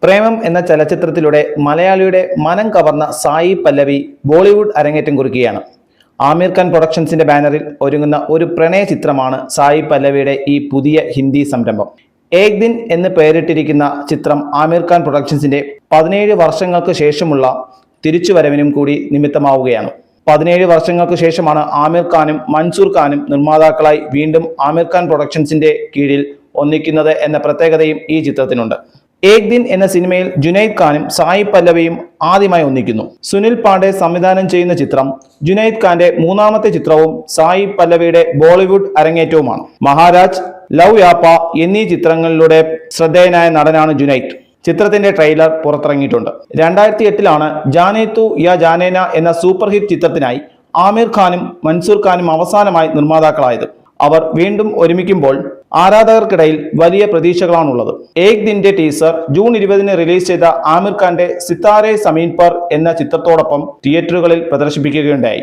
പ്രേമം എന്ന ചലച്ചിത്രത്തിലൂടെ മലയാളിയുടെ മനം കവർന്ന സായി പല്ലവി ബോളിവുഡ് അരങ്ങേറ്റം കുറിക്കുകയാണ്. ആമിർ ഖാൻ പ്രൊഡക്ഷൻസിന്റെ ബാനറിൽ ഒരുങ്ങുന്ന ഒരു പ്രണയ ചിത്രമാണ് സായി പല്ലവിയുടെ ഈ പുതിയ ഹിന്ദി സംരംഭം. ഏക് ദിൻ എന്ന് പേരിട്ടിരിക്കുന്ന ചിത്രം ആമിർ ഖാൻ പ്രൊഡക്ഷൻസിന്റെ 17 വർഷങ്ങൾക്ക് ശേഷമുള്ള തിരിച്ചുവരവിനും കൂടി നിമിത്തമാവുകയാണ്. 17 വർഷങ്ങൾക്ക് ശേഷമാണ് ആമിർ ഖാനും മൻസൂർ ഖാനും നിർമ്മാതാക്കളായി വീണ്ടും ആമിർ ഖാൻ പ്രൊഡക്ഷൻസിന്റെ കീഴിൽ ഒന്നിക്കുന്നത് എന്ന പ്രത്യേകതയും ഈ ചിത്രത്തിനുണ്ട്. ഏക് ദിൻ എന്ന സിനിമയിൽ ജുനൈദ് ഖാനും സായി പല്ലവിയും ആദ്യമായി ഒന്നിക്കുന്നു. സുനിൽ പാണ്ഡെ സംവിധാനം ചെയ്യുന്ന ചിത്രം ജുനൈദ് ഖാന്റെ മൂന്നാമത്തെ ചിത്രവും സായി പല്ലവിയുടെ ബോളിവുഡ് അരങ്ങേറ്റവുമാണ്. മഹാരാജ്, ലവ് യാപ്പ എന്നീ ചിത്രങ്ങളിലൂടെ ശ്രദ്ധേയനായ നടനാണ് ജുനൈദ്. ചിത്രത്തിന്റെ ട്രെയിലർ പുറത്തിറങ്ങിയിട്ടുണ്ട്. 2008 ജാനേ തു യാ ജാനേന എന്ന സൂപ്പർ ഹിറ്റ് ചിത്രത്തിനായി ആമിർ ഖാനും മൻസൂർ ഖാനും അവസാനമായി നിർമ്മാതാക്കളായത്. അവർ വീണ്ടും ഒരുമിക്കുമ്പോൾ ആരാധകർക്കിടയിൽ വലിയ പ്രതീക്ഷകളാണുള്ളത്. ഏക് ദിന്റെ ടീസർ ജൂൺ 20 റിലീസ് ചെയ്ത ആമിർ ഖാന്റെ സിത്താരെ സമീൻ പർ എന്ന ചിത്രത്തോടൊപ്പം തിയേറ്ററുകളിൽ പ്രദർശിപ്പിക്കുകയുണ്ടായി.